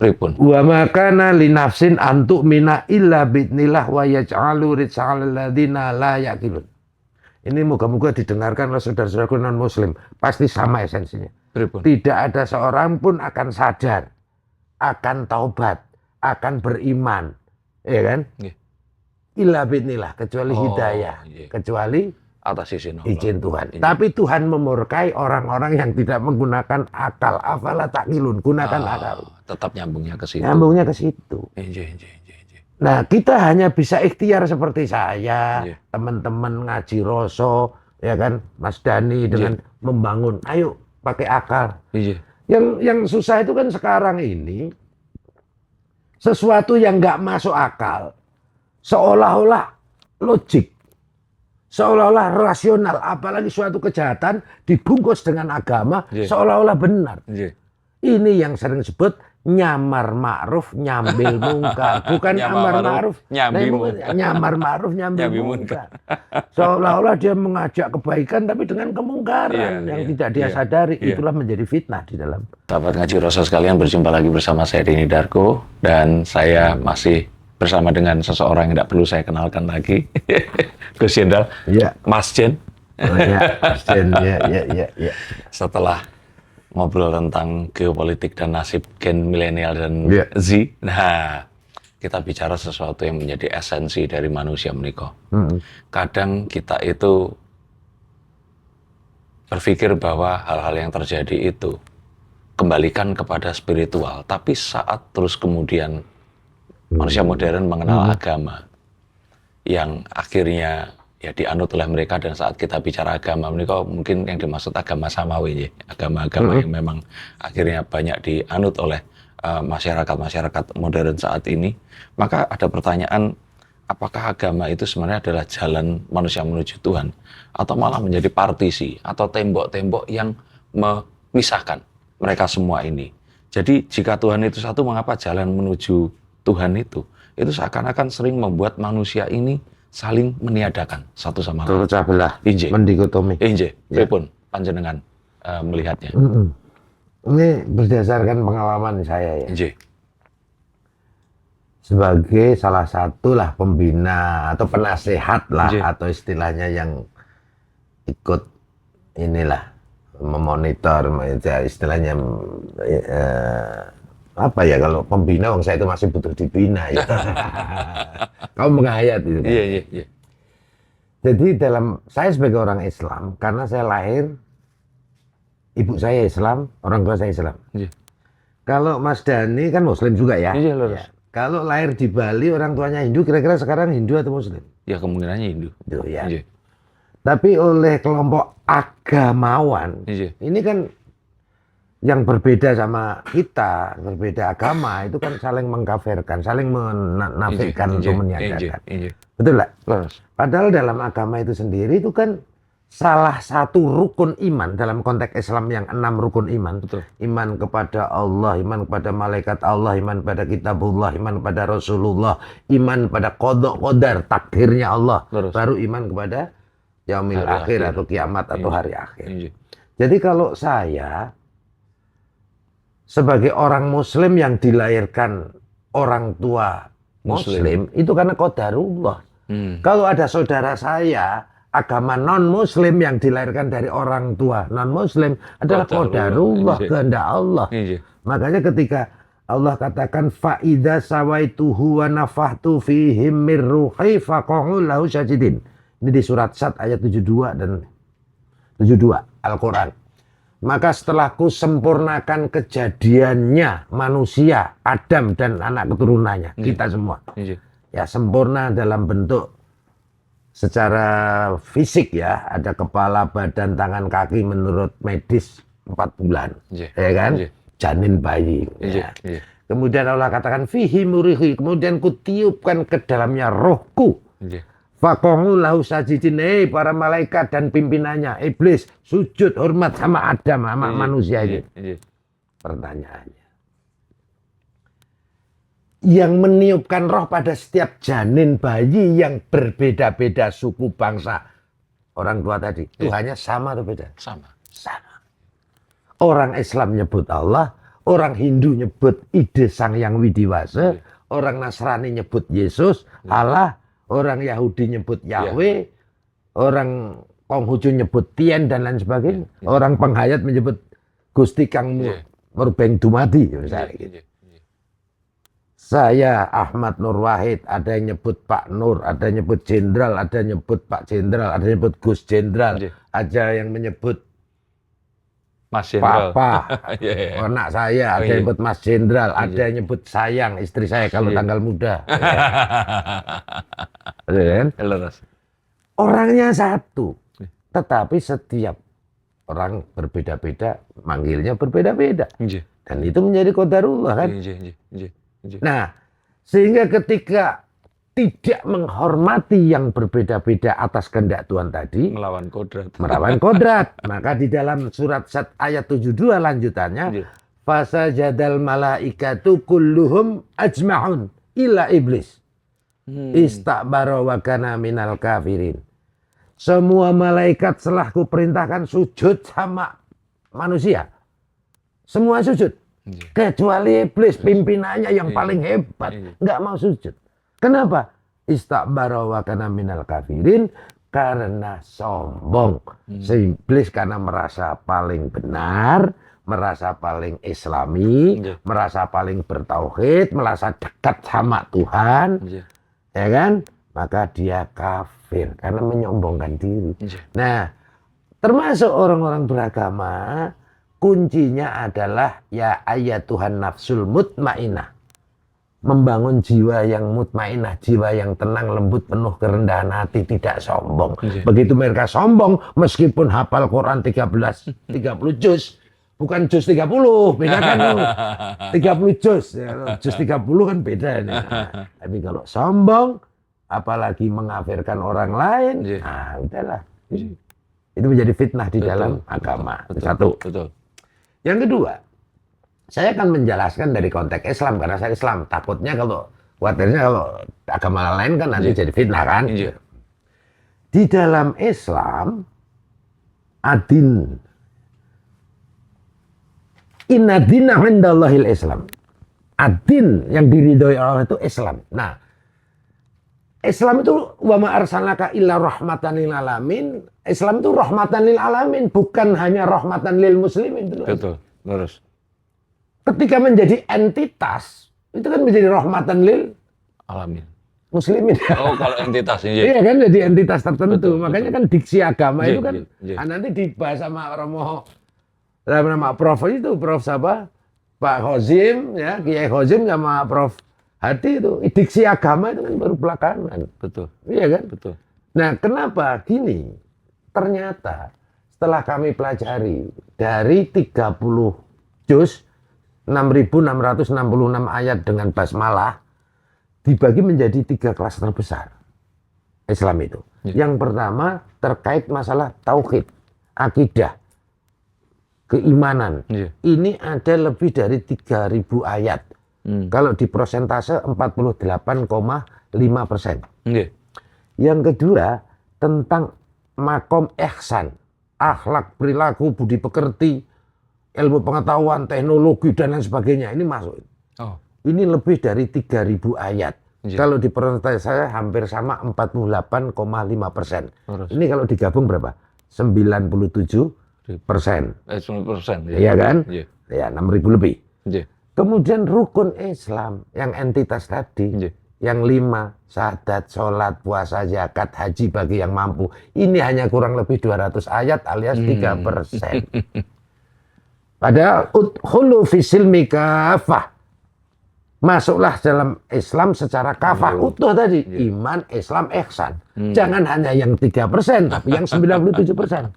Pripun? Wa makana li nafsin antuk mina illa bidnillah wa yaj'alu rizqal ladzina la yaqilun. Ini moga-moga didengarkan oleh saudara-saudaraku non muslim, pasti sama esensinya. Pripun? Tidak ada seorang pun akan sadar, akan taubat, akan beriman, ya kan? Nggih. Illa bidnillah, kecuali hidayah, iya. kecuali Atas izin Allah. izin Tuhan. Izin. Tapi Tuhan memurkai orang-orang yang tidak menggunakan akal. Afala taqilun, gunakan akal. Tetap nyambungnya ke situ. Nyambungnya ke situ. Iya. Nah, kita hanya bisa ikhtiar seperti saya, Iya. teman-teman ngaji roso, ya kan, Mas Dani dengan membangun. Ayo pakai akal. Iya. Yang susah itu kan sekarang ini sesuatu yang nggak masuk akal, seolah-olah logik, seolah-olah rasional, apalagi suatu kejahatan dibungkus dengan agama, seolah-olah benar. Iya. Ini yang sering disebut nyamar ma'ruf nyambil mungkar, bukan amar ma'ruf nyamar ma'ruf nyambil mungkar. Seolah-olah dia mengajak kebaikan tapi dengan kemungkaran yang tidak dia sadari. Itulah menjadi fitnah di dalam. Sahabat Ngaji Roso sekalian, berjumpa lagi bersama saya Denny Darko, dan saya masih bersama dengan seseorang yang tidak perlu saya kenalkan lagi. Gus Jendral, Mas Jen. Mas Jen, ya. Setelah ngobrol tentang geopolitik dan nasib gen milenial dan Z. Nah, kita bicara sesuatu yang menjadi esensi dari manusia menikah. Kadang kita itu berpikir bahwa hal-hal yang terjadi itu kembalikan kepada spiritual, tapi saat terus kemudian manusia modern mengenal agama yang akhirnya dianut oleh mereka, dan saat kita bicara agama mereka mungkin yang dimaksud agama samawi, agama-agama yang memang akhirnya banyak dianut oleh masyarakat modern saat ini. Maka ada pertanyaan, apakah agama itu sebenarnya adalah jalan manusia menuju Tuhan, atau malah menjadi partisi atau tembok-tembok yang memisahkan mereka semua ini? Jadi jika Tuhan itu satu, mengapa jalan menuju Tuhan itu seakan-akan sering membuat manusia ini saling meniadakan satu sama lain. Terpecah belah, mendikotomi. Pripun panjenengan melihatnya? Ini berdasarkan pengalaman saya ya. Inje. Sebagai salah satu lah pembina atau penasehat lah, atau istilahnya yang ikut inilah memonitor, istilahnya apa ya, kalau pembina, saya itu masih butuh dibina ya. Kamu menghayat itu kan? Iya. Jadi saya sebagai orang Islam, karena saya lahir, ibu saya Islam, orang tua saya Islam. Iya. Kalau Mas Dani kan Muslim juga ya? Iya, lurus. Ya. Kalau lahir di Bali, orang tuanya Hindu, kira-kira sekarang Hindu atau Muslim? Ya, kemungkinannya Hindu. Hindu ya. Iya. Tapi oleh kelompok agamawan, ini kan yang berbeda sama kita, berbeda agama, itu kan saling mengkafirkan, saling menafikan untuk meniadakan. Betul nggak? Padahal dalam agama itu sendiri itu kan salah satu rukun iman dalam konteks Islam yang 6 rukun iman. Betul. Iman kepada Allah, iman kepada malaikat Allah, iman pada kitabullah, iman kepada Rasulullah, iman pada qada qadar, takdirnya Allah. Baru iman kepada yaumil akhir atau kiamat atau hari akhir. Jadi kalau saya sebagai orang Muslim yang dilahirkan orang tua Muslim, itu karena qadarullah. Kalau ada saudara saya agama non-Muslim yang dilahirkan dari orang tua non-Muslim, adalah qadarullah, kehendak Allah. Makanya ketika Allah katakan fa'idza sawaituhu wa nafahtu fihim mir ruhi faqa'u lahu sajidin. Ini di surat Sad ayat 72 dan 72 Al-Qur'an. Maka setelah ku sempurnakan kejadiannya manusia, Adam dan anak keturunannya, kita semua. Ya, sempurna dalam bentuk secara fisik ya, ada kepala, badan, tangan, kaki menurut medis 4 bulan. Ya kan? Janin bayi. Ya. Kemudian Allah katakan fihi murihi, kemudian ku tiupkan ke dalamnya rohku. Faqa'u lahu sajidin, para malaikat dan pimpinannya, iblis sujud hormat sama Adam, sama manusia ini. Pertanyaannya, yang meniupkan roh pada setiap janin bayi yang berbeda-beda suku bangsa orang tua tadi, Tuhannya sama atau beda? Sama. Orang Islam nyebut Allah, Orang Hindu nyebut ide Sang Yang Widiwasa, orang Nasrani nyebut Yesus, Allah, orang Yahudi nyebut Yahweh, orang Konghucu nyebut Tien dan lain sebagainya. Orang penghayat menyebut Gusti Kang Murbeng Dumadi misalnya gitu. Saya Ahmad Nur Wahid, ada yang nyebut Pak Nur, ada yang nyebut Jenderal, ada yang nyebut Pak Jenderal, ada yang nyebut Gus Jenderal, ada yang menyebut Mas Jenderal. Papa, anak saya, ada yang nyebut Mas Jenderal, ada yang nyebut sayang istri saya kalau tanggal muda. Orangnya satu, tetapi setiap orang berbeda-beda, manggilnya berbeda-beda. Dan itu menjadi qadarullah kan. Nah, sehingga ketika tidak menghormati yang berbeda-beda atas kehendak Tuhan tadi, melawan kodrat. Maka di dalam surat ayat 72 lanjutannya, fasajadal malaikatu kulluhum ajma'un illa iblis. Istakbara wa kana minal kafirin. Semua malaikat setelah kuperintahkan sujud sama manusia. Semua sujud. Kecuali iblis, pimpinannya yang paling hebat, nggak mau sujud. Kenapa? Istakbara wa kana minal kafirin, karena sombong. Iblis karena merasa paling benar, merasa paling islami, merasa paling bertauhid, merasa dekat sama Tuhan, ya kan? Maka dia kafir karena menyombongkan diri. Nah, termasuk orang-orang beragama, kuncinya adalah ya ayat Tuhan nafsul mutmainah. Membangun jiwa yang mutmainah, jiwa yang tenang, lembut, penuh kerendahan hati, tidak sombong. Begitu mereka sombong, meskipun hafal Quran 30 juz, bukan juz 30, beda kan lu. 30 juz, juz 30 kan beda nih. Tapi kalau sombong, apalagi mengafirkan orang lain, nah udahlah. Itu menjadi fitnah di dalam agama. Satu. Yang kedua, saya akan menjelaskan dari konteks Islam karena saya Islam. Takutnya kalau khawatirnya kalau agama lain kan nanti jadi fitnah kan. Di dalam Islam, adin, inna dina indallahil Islam. Adin yang diridhoi Allah itu Islam. Nah, Islam itu wa ma arsalnaka illa rahmatan lil alamin. Islam itu rahmatan lil alamin, bukan hanya rahmatan lil muslimin. Betul, lurus. Ketika menjadi entitas, itu kan menjadi rahmatan lil alamin. Muslimin. Oh, kalau entitas ini. Iya kan, jadi entitas tertentu. Betul, makanya kan diksi agama itu kan nanti dibahas sama Romo, nama Prof itu, Prof siapa? Pak Khozim, ya, Kiai Khozim sama Prof Hadi itu. Diksi agama itu kan baru belakangan. Betul. Iya kan? Betul. Nah, kenapa gini? Ternyata setelah kami pelajari dari 30 juz 6.666 ayat dengan basmalah dibagi menjadi 3 kelas terbesar Islam itu. Yang pertama terkait masalah tauhid, akidah, keimanan. Ini ada lebih dari 3.000 ayat. Kalau di persentase 48,5%. Yang kedua tentang makom ihsan, akhlak, perilaku, budi pekerti, ilmu pengetahuan, teknologi, dan lain sebagainya. Ini masuk. Ini lebih dari 3.000 ayat. Kalau di persentase saya hampir sama 48,5%. Ini kalau digabung berapa? 97%. 90%. Iya kan? Ya, 6.000 lebih. Kemudian rukun Islam yang entitas tadi. Yang 5, syahadat, sholat, puasa, zakat, haji bagi yang mampu. Ini hanya kurang lebih 200 ayat alias 3%. Padahal udkhulu fisilmi kafah. Masuklah dalam Islam secara kafah utuh tadi. Iman, Islam, ihsan. Jangan hanya yang 3%, tapi yang 97%.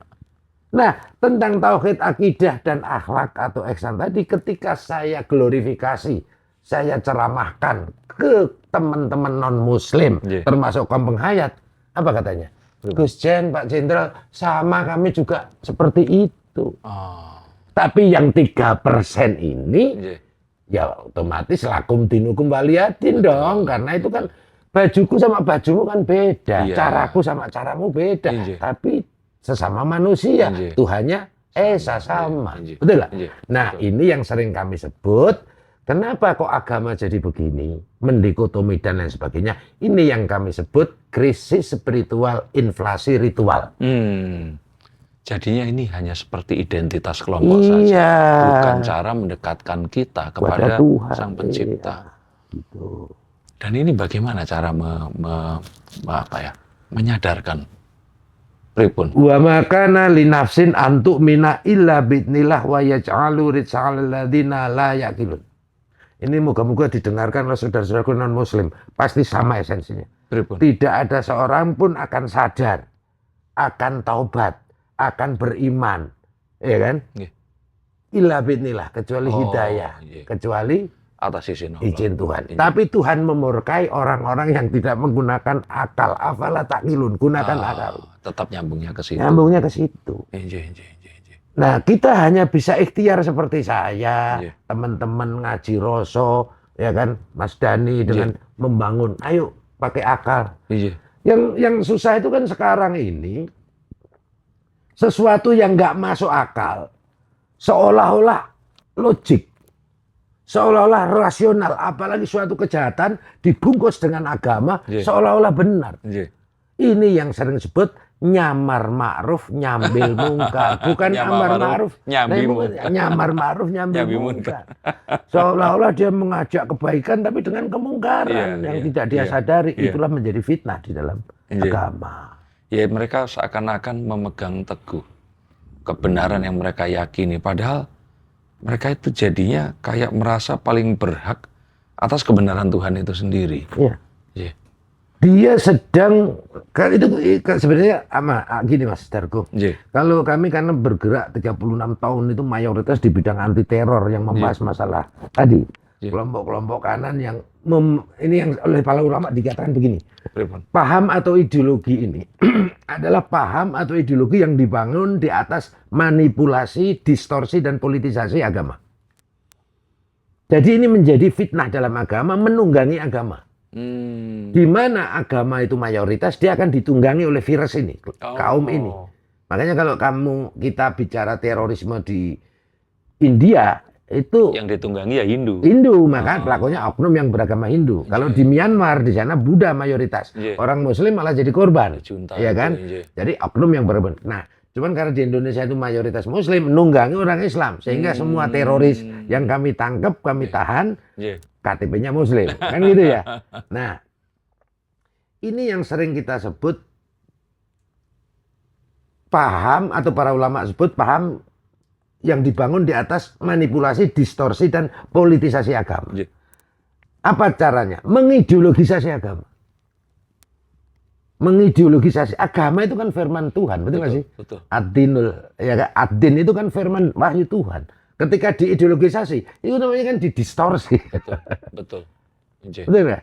Nah, tentang tauhid, akidah, dan akhlak atau ihsan tadi, ketika saya glorifikasi, saya ceramahkan ke teman-teman non-muslim, termasuk kaum penghayat, apa katanya? Gus Jen, Pak Jenderal, sama kami juga seperti itu. Tapi yang 3% ini, ya otomatis lakum dinukum waliyadin dong. Karena itu kan bajuku sama bajumu kan beda. Caraku sama caramu beda. Tapi sesama manusia. Tuhannya Esa sama. Iya, Betul nggak? iya, Nah, betul. ini yang sering kami sebut. Kenapa kok agama jadi begini? Mendikotomi dan lain sebagainya. Ini yang kami sebut krisis spiritual, inflasi ritual. Jadinya ini hanya seperti identitas kelompok Iya. saja. Bukan cara mendekatkan kita kepada Tuhan. Sang Pencipta. Iya, gitu. Dan ini bagaimana cara menyadarkan? Pripun? Wa makana li nafsin antuk mina illa bidnillah wa yaj'alu rizqal ladzina la yaqilun. Ini moga-moga didengarkan oleh saudara-saudaraku non muslim, pasti sama esensinya. Pripun? Tidak ada seorang pun akan sadar, akan taubat, akan beriman, ya kan? Nggih. Illa bidnillah, kecuali Oh, hidayah, iya. kecuali Atas izin Allah. izin Tuhan. Iya. Tapi Tuhan memurkai orang-orang yang tidak menggunakan akal. Afala taqilun, gunakan akal. Tetap nyambungnya ke situ. Nyambungnya ke situ. Iya. Nah, kita hanya bisa ikhtiar seperti saya, Iya. teman-teman ngaji Roso, ya kan, Mas Dani dengan membangun. Ayo pakai akal. Iya. Yang susah itu kan sekarang ini sesuatu yang nggak masuk akal, seolah-olah logik, seolah-olah rasional, apalagi suatu kejahatan dibungkus dengan agama, seolah-olah benar. Iya. Ini yang sering disebut nyamar ma'ruf nyambil mungkar, bukan amar ma'ruf nyamar ma'ruf nyambil mungkar. Seolah-olah dia mengajak kebaikan tapi dengan kemungkaran yang tidak dia sadari. Itulah menjadi fitnah di dalam agama. Ya, mereka seakan-akan memegang teguh kebenaran yang mereka yakini, padahal mereka itu jadinya kayak merasa paling berhak atas kebenaran Tuhan itu sendiri. Iya. Iya. Dia sedang, itu sebenarnya gini Mas Dargo. Iya. Kalau kami karena bergerak 36 tahun itu mayoritas di bidang anti teror yang membahas masalah tadi. Kelompok-kelompok kanan yang ini yang oleh para ulama dikatakan begini. Paham atau ideologi ini adalah paham atau ideologi yang dibangun di atas manipulasi, distorsi dan politisasi agama. Jadi ini menjadi fitnah dalam agama, menunggangi agama. Di mana agama itu mayoritas, dia akan ditunggangi oleh virus ini, kaum ini. Makanya kalau kita bicara terorisme di India, itu yang ditunggangi ya Hindu. Maka pelakunya oknum yang beragama Hindu. Kalau di Myanmar, di sana Buddha mayoritas. Orang Muslim malah jadi korban. Ya kan? Jadi oknum yang beragama. Nah, cuman karena di Indonesia itu mayoritas Muslim, nunggangi orang Islam. Sehingga semua teroris yang kami tangkap, kami tahan, KTP-nya Muslim. Kan gitu ya. Nah, ini yang sering kita sebut paham, atau para ulama sebut paham yang dibangun di atas manipulasi, distorsi, dan politisasi agama. Apa caranya? Mengideologisasi agama. Mengideologisasi agama itu kan firman Tuhan, betul nggak sih? Betul. Ad-din itu kan firman wahyu Tuhan. Ketika diideologisasi, itu namanya kan didistorsi. Betul. Betul nggak?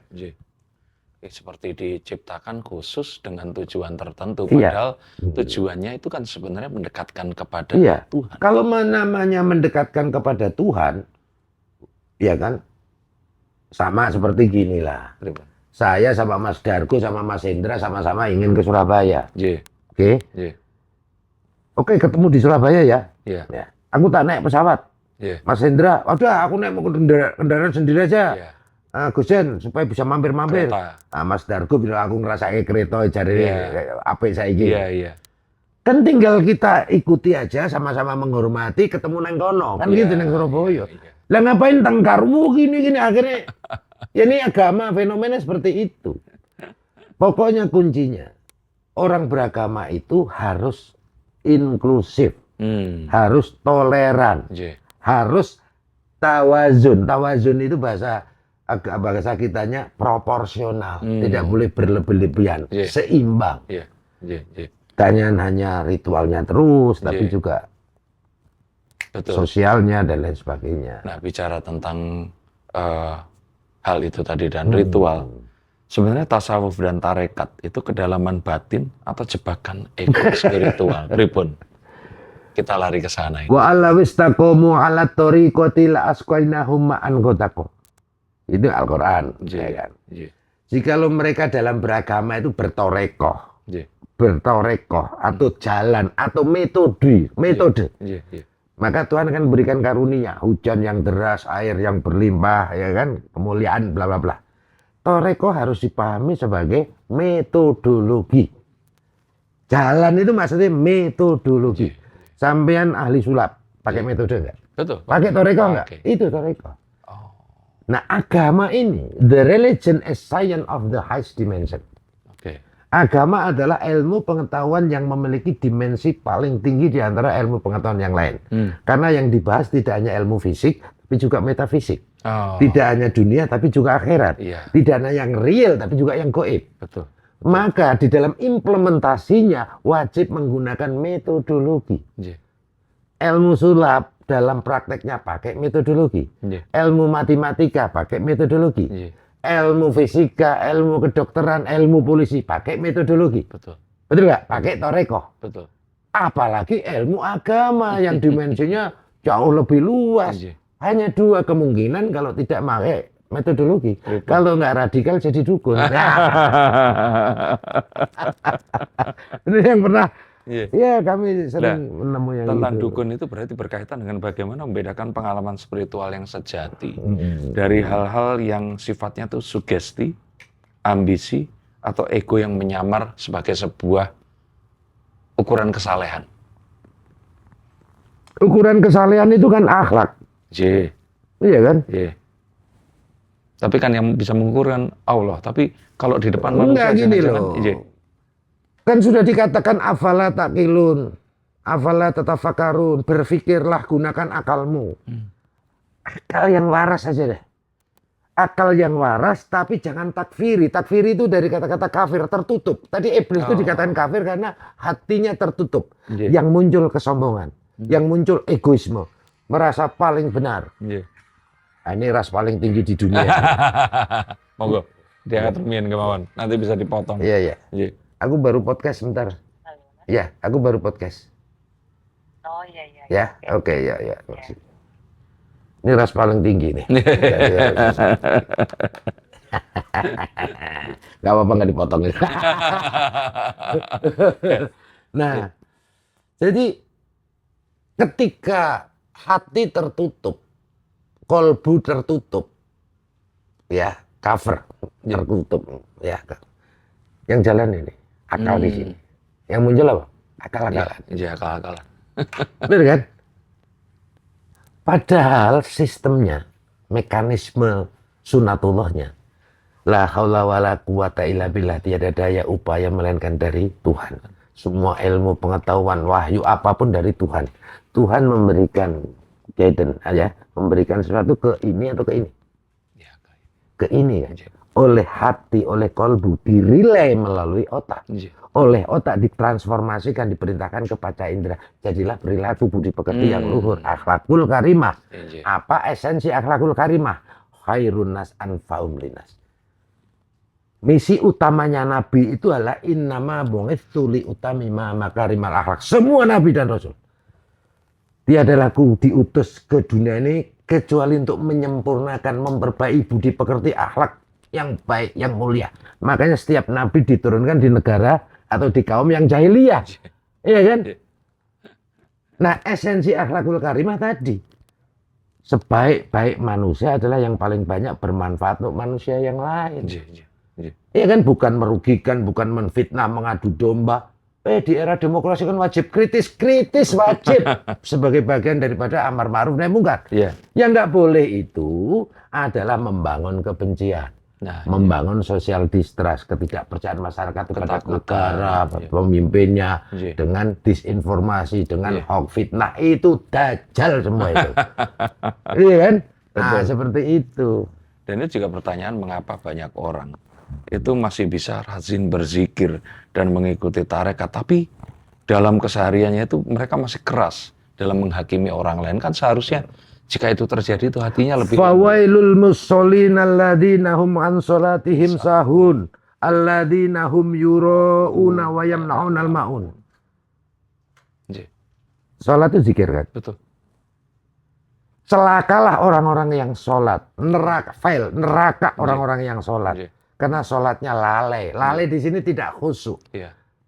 Seperti diciptakan khusus dengan tujuan tertentu, padahal tujuannya itu kan sebenarnya mendekatkan kepada Tuhan. Kalau namanya mendekatkan kepada Tuhan, ya kan, sama seperti gini lah. Saya sama Mas Dargo sama Mas Hendra sama-sama ingin ke Surabaya. Oke, ketemu di Surabaya ya. Aku tak naik pesawat. Mas Hendra, aku naik kendaraan sendiri aja. Gus Jen, supaya bisa mampir-mampir. Mas Dargo bilang aku ngerasa kereta jadi apa saya ini. Kan tinggal kita ikuti aja, sama-sama menghormati, ketemu nang kono, kan gitu nang Surabaya. Lah ngapain tengkar gini akhirnya. Ya ini agama, fenomena seperti itu. Pokoknya kuncinya orang beragama itu harus inklusif, harus toleran, harus tawazun. Tawazun itu bahasa kitanya proporsional, tidak boleh berlebih-lebihan, seimbang. Jangan hanya ritualnya terus, tapi juga sosialnya dan lain sebagainya. Nah, bicara tentang hal itu tadi dan ritual, sebenarnya tasawuf dan tarekat itu kedalaman batin atau jebakan ego spiritual? Pripun? Kita lari ke sana ini. Wa allawistaqomu ala tariqati la asqainahum ma'an ghadaqo. Itu Al-Quran. Ya kan? Jikalau mereka dalam beragama itu bertorekoh, Nggih. bertorekoh atau jalan atau metode, Nggih, nggih. maka Tuhan akan berikan karunia, hujan yang deras, air yang berlimpah, ya kan, kemuliaan, bla bla bla. Torekoh harus dipahami sebagai metodologi. Jalan itu maksudnya metodologi. Sampean ahli sulap, pakai metode enggak? Betul. Pakai torekoh enggak? Oke. Itu torekoh. Oh. Nah, agama ini, the religion is science of the highest dimension. Oke. Agama adalah ilmu pengetahuan yang memiliki dimensi paling tinggi di antara ilmu pengetahuan yang lain. Karena yang dibahas tidak hanya ilmu fisik, tapi juga metafisik. Oh. Tidak hanya dunia, tapi juga akhirat. Iya. Tidak hanya yang real, tapi juga yang goib. Betul. Maka di dalam implementasinya wajib menggunakan metodologi. Nggih. Ilmu sulap dalam prakteknya pakai metodologi. Nggih. Ilmu matematika pakai metodologi. Nggih. Ilmu fisika, ilmu kedokteran, ilmu polisi pakai metodologi. Betul. Betul nggak? Pakai torekoh. Betul. Apalagi ilmu agama yang dimensinya jauh lebih luas. Nggih. Hanya dua kemungkinan kalau tidak pakai metodologi. Kalau nggak radikal jadi dukun. Ini yang pernah. Iya. Ya kami sering menemui yang Tentang itu. dukun itu berarti berkaitan dengan bagaimana membedakan pengalaman spiritual yang sejati dari hal-hal yang sifatnya tuh sugesti, ambisi, atau ego yang menyamar sebagai sebuah ukuran kesalehan. Ukuran kesalehan itu kan akhlak. J. Iya kan? Iya. Tapi kan yang bisa mengukurkan Allah. Tapi kalau di depan Enggak manusia gini jangan-jangan, loh. iya. Kan sudah dikatakan afala taqilun, afala tatafakarun, berpikirlah, gunakan akalmu. Akal yang waras saja deh. Akal yang waras tapi jangan takfiri. Takfiri itu dari kata-kata kafir, tertutup. Tadi iblis itu dikatakan kafir karena hatinya tertutup. Iya. Yang muncul kesombongan, yang muncul egoisme, merasa paling benar. Iya. Nah, ini ras paling tinggi di dunia. Monggo. Dia termian kemauan. Nanti bisa dipotong. Iya, iya. Iya. Aku baru podcast sebentar. Ya, aku baru podcast. Oh iya iya. Ya, oke, ya, ya. Ini ras paling tinggi nih. Gak apa-apa nggak dipotong. Nah, jadi ketika hati tertutup, kolbu tertutup, ya cover tertutup, ya. Yang jalan ini akal di sini. Yang muncul apa? Akal-akalan. Iya, akal-akalan. Benar kan? Padahal sistemnya, mekanisme sunatullahnya, la haula wala quwata illa billah, tiada daya upaya melainkan dari Tuhan. Semua ilmu, pengetahuan, wahyu apapun dari Tuhan. Tuhan memberikan guidance, ya, memberikan sesuatu ke ini atau ke ini. Ya, Ke ini kan. Oleh hati, oleh kolbu, dirilai melalui otak. Oleh otak ditransformasikan, diperintahkan kepada indera. Jadilah perilaku budi pekerti yang luhur. Akhlakul karimah. Apa esensi akhlakul karimah? Khairun nas anfa'um linas. Misi utamanya Nabi itu adalah innama bu'itsu li utamima makarimal akhlak. Semua Nabi dan Rasul. Tiada aku diutus ke dunia ini kecuali untuk menyempurnakan, memperbaiki budi pekerti akhlak yang baik, yang mulia. Makanya setiap Nabi diturunkan di negara atau di kaum yang jahiliyah. Iya kan? Nah, esensi akhlakul karimah tadi. Sebaik-baik manusia adalah yang paling banyak bermanfaat untuk manusia yang lain. Iya kan? Bukan merugikan, bukan menfitnah, mengadu domba. Di era demokrasi kan wajib kritis wajib. Sebagai bagian daripada amar ma'ruf nahi munkar. Yang nggak boleh itu adalah membangun kebencian. Membangun social distrust, ketidakpercayaan masyarakat kepada negara, pemimpinnya, dengan disinformasi, dengan hoax, fitnah, itu dajjal semua itu. Iya kan? Nah, seperti itu. Dan itu juga pertanyaan mengapa banyak orang itu masih bisa rajin berzikir dan mengikuti tarekat, tapi dalam kesehariannya itu mereka masih keras dalam menghakimi orang lain. Kan seharusnya jika itu terjadi itu hatinya lebih fawailul musallin alladzina hum an salatihim sahun alladzina hum yura'una wa yamna'unal ma'un. Salat itu zikir kan? Betul. Celakalah orang-orang yang sholat, neraka orang-orang yang sholat. Karena sholatnya lalai. Lalai di sini tidak khusyuk.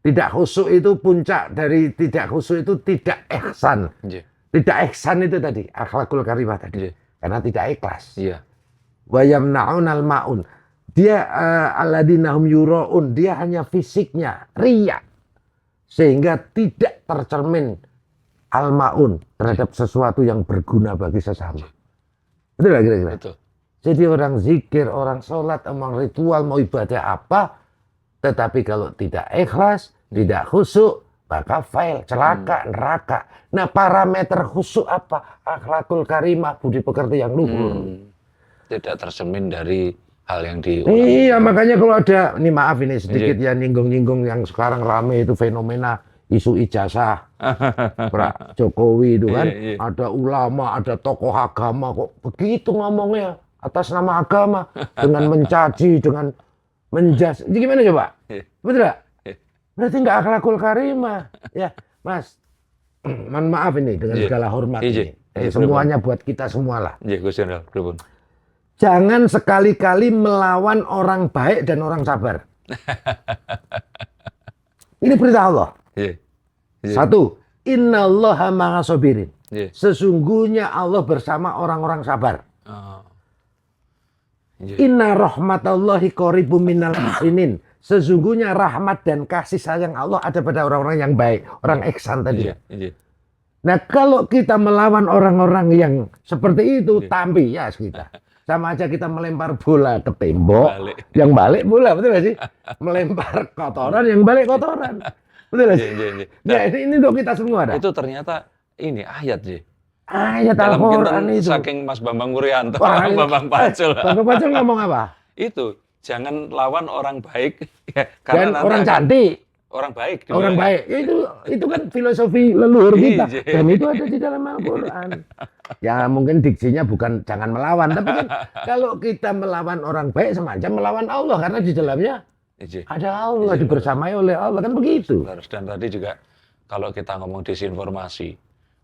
Tidak khusyuk itu puncak dari tidak khusyuk itu tidak ihsan. Nggih. Tidak ihsan itu tadi, akhlakul karimah tadi. Nggih. Karena tidak ikhlas. Iya. Wa yamna'unal ma'un. Dia alladzina hum yura'un, dia hanya fisiknya riya. Sehingga tidak tercermin al-ma'un terhadap sesuatu yang berguna bagi sesama. Betul nggak kira-kira? Betul. Jadi orang zikir, orang sholat, orang ritual, mau ibadah apa, tetapi kalau tidak ikhlas, tidak khusyuk, maka fail, celaka, neraka. Nah, parameter khusyuk apa? Akhlakul karimah, budi pekerti yang luhur. Tidak tercermin dari hal yang Iya, makanya kalau ada, ini maaf ini sedikit ya nyinggung-nyinggung yang sekarang rame itu fenomena isu ijazah. Pak Jokowi itu kan, Iya. ada ulama, ada tokoh agama kok begitu ngomongnya atas nama agama dengan mencaci, dengan menjas. Jadi gimana coba? Betul nggak? Berarti nggak akhlakul karimah. Ya, Mas. Mohon maaf ini dengan segala hormat ini. Semuanya buat kita semua lah. Nggih, Gus Jenderal, pripun? Jangan sekali-kali melawan orang baik dan orang sabar. Ini perintah Allah. Nggih. Satu, innallaha ma'a sabirin. Nggih. Sesungguhnya Allah bersama orang-orang sabar. Oh. Nggih. Inna rahmatallahi qaribum minal muhsinin. Sesungguhnya rahmat dan kasih sayang Allah ada pada orang-orang yang baik, orang ihsan tadi. Iya, iya. Nah, kalau kita melawan orang-orang yang seperti itu, tampias kita. Sama aja kita melempar bola ke tembok, Balik. yang balik bola, betul gak sih? Melempar kotoran, yang balik kotoran. Betul gak sih? Iya. Nah, ini untuk kita semua dah. Itu ternyata ini ayat sih. Ayat Dalam Al-Quran kinten itu. saking Mas Bambang Wuryanto, Wah, Bambang Pacul. Bambang Pacul ngomong apa? Itu jangan lawan orang baik ya, Dan nanti orang akan- cantik. orang baik. Orang dimana? baik. Ya, itu kan filosofi leluhur kita. Iya. Dan itu ada di dalam Al-Quran. Ya mungkin diksinya bukan jangan melawan. Tapi kan kalau kita melawan orang baik semacam melawan Allah. Karena di dalamnya Iya. ada Allah. Dibersamai oleh Allah. Kan begitu. Harus. Dan tadi juga kalau kita ngomong disinformasi,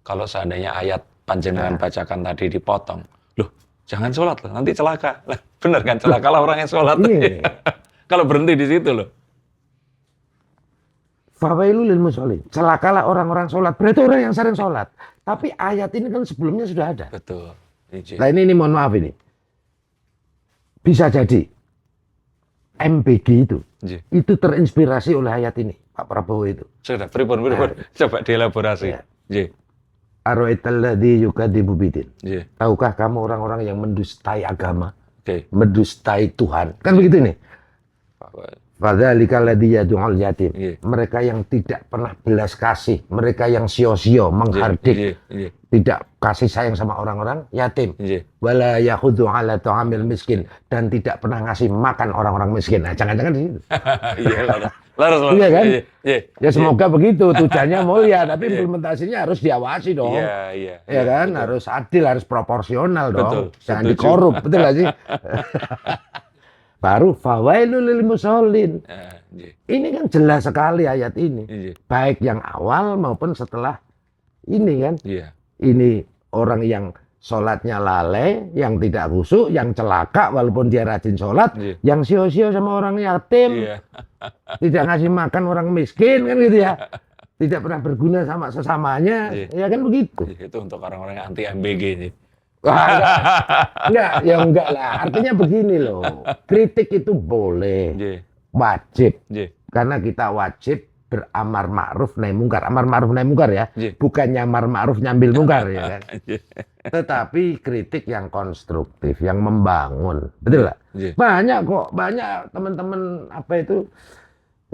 kalau seandainya ayat panjenengan bacakan tadi dipotong, loh jangan sholat loh, nanti celaka. Lah, bener kan celakalah orang yang sholat. Iya. Kalau berhenti di situ loh. Fawailul lil musholin. Celakalah orang-orang sholat. Berarti orang yang sering sholat. Tapi ayat ini kan sebelumnya sudah ada. Betul. Iya. Nah ini mohon maaf ini. Bisa jadi MBG Iya. itu terinspirasi oleh ayat ini. Pak Prabowo itu. Sudah, pripun. Coba dielaborasi. Iya. Iya. Aro'aitalladzi yukadzibu bidin. Iya. Tahukah kamu orang-orang yang mendustai agama, Oke. mendustai Tuhan? Kan begitu nih. Fadzalika alladzi yad'ul yatim. Iya. Mereka yang tidak pernah belas kasih, mereka yang sio-sio, menghardik, Iya. tidak kasih sayang sama orang-orang yatim. Iya. Wala yakhudhu ala ta'amil miskin, dan tidak pernah ngasih makan orang-orang miskin. Nah, jangan-jangan di situ. Iya, laras. Iya kan? Iya. Ya semoga begitu, tujuannya mulia, tapi implementasinya harus diawasi dong. Iya. Ya kan, betul. harus adil, harus proporsional dong. Betul, Jangan setuju. dikorup, betul gak sih? Baru fawailul lil musholin. Iya. Ini kan jelas sekali ayat ini. Iya. Baik yang awal maupun setelah ini kan. Iya. Ini orang yang sholatnya lalai, yang tidak khusyuk, yang celaka walaupun dia rajin sholat, Iya. yang sio-sio sama orang yatim, Iya. tidak ngasih makan orang miskin kan gitu ya. Tidak pernah berguna sama sesamanya, Iya. ya kan begitu. Itu untuk orang-orang yang anti MBG nih. Wah, enggak lah. Artinya begini loh, kritik itu boleh, Iya. wajib, Iya. karena kita wajib beramar ma'ruf nahi mungkar. Amar ma'ruf nahi mungkar ya, Iya. bukan nyamar ma'ruf nyambil mungkar ya kan. Iya. Tetapi kritik yang konstruktif, yang membangun, betul nggak? Iya. Banyak kok, banyak teman-teman apa itu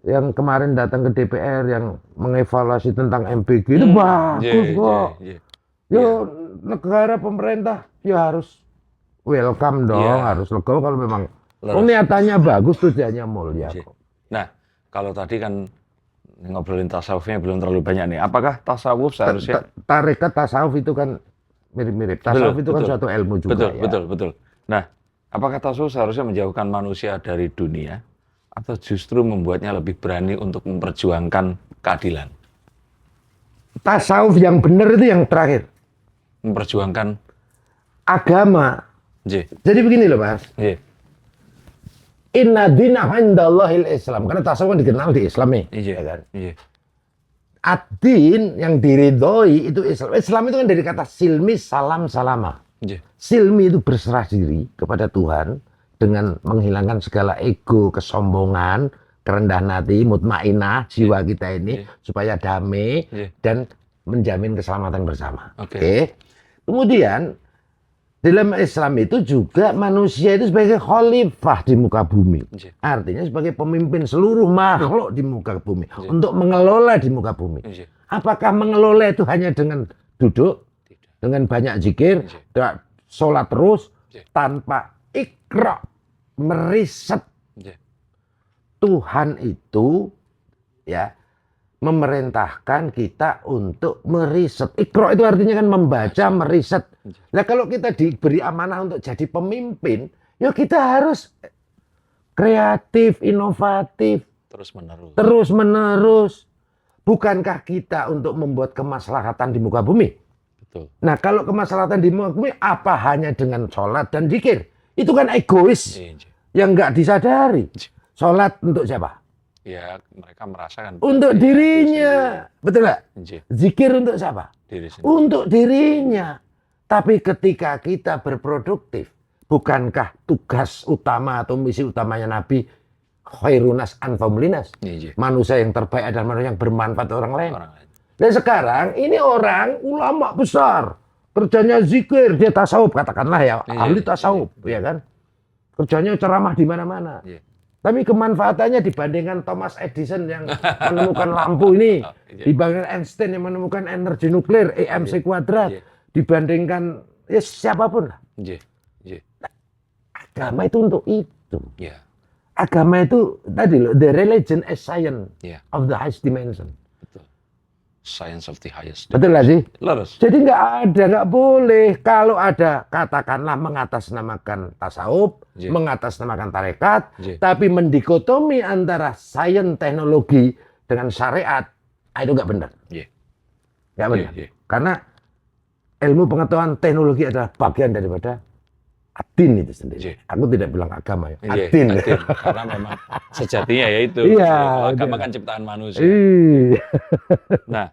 yang kemarin datang ke DPR yang mengevaluasi tentang MBG itu bagus kok. Iya. Yo negara pemerintah ya harus welcome dong, Iya. harus legowo kalau memang Terus. niatannya bagus, tujuannya mulia Iya. kok. Nah, kalau tadi kan ngobrolin tasawufnya belum terlalu banyak nih. Apakah tasawuf seharusnya Tarekat tasawuf itu kan mirip-mirip. Tasawuf itu kan betul. suatu ilmu juga Betul. Nah, apakah tasawuf seharusnya menjauhkan manusia dari dunia atau justru membuatnya lebih berani untuk memperjuangkan keadilan? Tasawuf yang benar itu yang terakhir. Memperjuangkan Agama. J. Jadi begini loh Mas. J. Inna dina indallahil Islam. Karena tasawuf kan dikenal di Islam nih. Iya. Ya kan? Iya. Ad-din yang diridhoi itu Islam. Islam itu kan dari kata silmi, salam, salama. Iya. Silmi itu berserah diri kepada Tuhan dengan menghilangkan segala ego, kesombongan, kerendahan hati, mutmainah jiwa kita ini supaya damai dan menjamin keselamatan bersama. Oke. Kemudian dalam Islam itu juga manusia itu sebagai khalifah di muka bumi. Artinya sebagai pemimpin seluruh makhluk di muka bumi. Untuk mengelola di muka bumi. Apakah mengelola itu hanya dengan duduk, dengan banyak zikir, sholat terus, tanpa ikra, meriset. Tuhan itu ya memerintahkan kita untuk meriset. Ikra itu artinya kan membaca, meriset. Nah kalau kita diberi amanah untuk jadi pemimpin, ya kita harus kreatif, inovatif. Terus menerus. Bukankah kita untuk membuat kemaslahatan di muka bumi? Betul. Nah kalau kemaslahatan di muka bumi, apa hanya dengan sholat dan zikir? Itu kan egois. Yang nggak disadari. Sholat untuk siapa? Ya, mereka merasakan untuk dirinya, betul nggak? Zikir untuk siapa? Untuk dirinya. Tapi ketika kita berproduktif, bukankah tugas utama atau misi utamanya Nabi khairunas anfa'ulinas? Manusia yang terbaik adalah manusia yang bermanfaat orang lain. Dan sekarang ini orang ulama besar, kerjanya zikir, dia tasawuf katakanlah ya, ahli tasawuf, ya kan? Kerjanya ceramah di mana-mana. Tapi kemanfaatannya dibandingkan Thomas Edison yang menemukan lampu ini, dibandingkan Einstein yang menemukan energi nuklir, EMC kuadrat, dibandingkan ya siapapun lah. Agama itu untuk itu. Agama itu tadi loh, the religion is science of the highest dimension. Science of the highest. Betul lah sih? Lurus. Jadi nggak boleh. Kalau ada, katakanlah mengatasnamakan tasawuf, mengatasnamakan tarekat, tapi mendikotomi antara sains teknologi dengan syariat, itu nggak benar. Nggak benar. Karena ilmu pengetahuan teknologi adalah bagian daripada ad-din itu sendiri. Aku tidak bilang agama ya, ad-din. Karena memang sejatinya ya itu. Agama kan ciptaan manusia. Nah,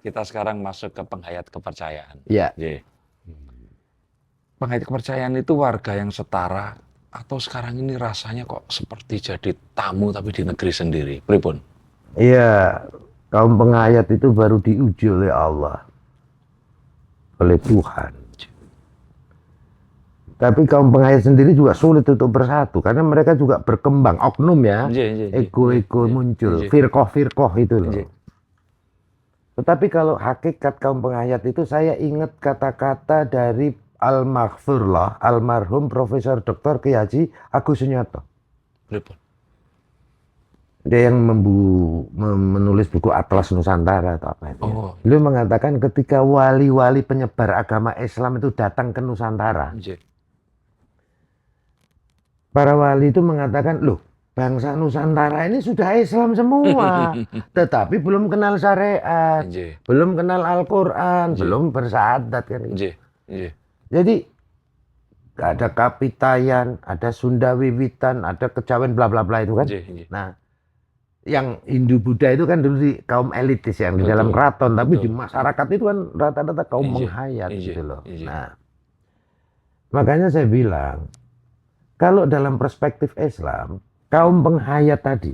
kita sekarang masuk ke penghayat kepercayaan. Penghayat kepercayaan itu warga yang setara atau sekarang ini rasanya kok seperti jadi tamu tapi di negeri sendiri. Pripun? Iya, kaum penghayat itu baru diuji oleh Allah, oleh Tuhan. Tapi kaum penghayat sendiri juga sulit untuk bersatu karena mereka juga berkembang, oknum ya, ego-ego muncul, firqoh-firqoh itu loh. Tetapi kalau hakikat kaum penghayat itu saya ingat kata-kata dari almarhumlah, almarhum Profesor Dr. Kiai Haji Agus Sunyoto. Dia yang menulis buku Atlas Nusantara atau apa itu. Beliau mengatakan ketika wali-wali penyebar agama Islam itu datang ke Nusantara. Para wali itu mengatakan, loh bangsa Nusantara ini sudah Islam semua. Tetapi belum kenal syariat, belum kenal Al-Quran, belum bersyahadat kan. Jadi gak ada Kapitayan, ada Sunda Wiwitan, ada Kejawen bla bla bla itu kan. Nah, yang Hindu Buddha itu kan dulu di kaum elitis yang di dalam keraton, tapi di masyarakat itu kan rata-rata kaum menghayat gitu loh. Nah, makanya saya bilang kalau dalam perspektif Islam, kaum penghayat tadi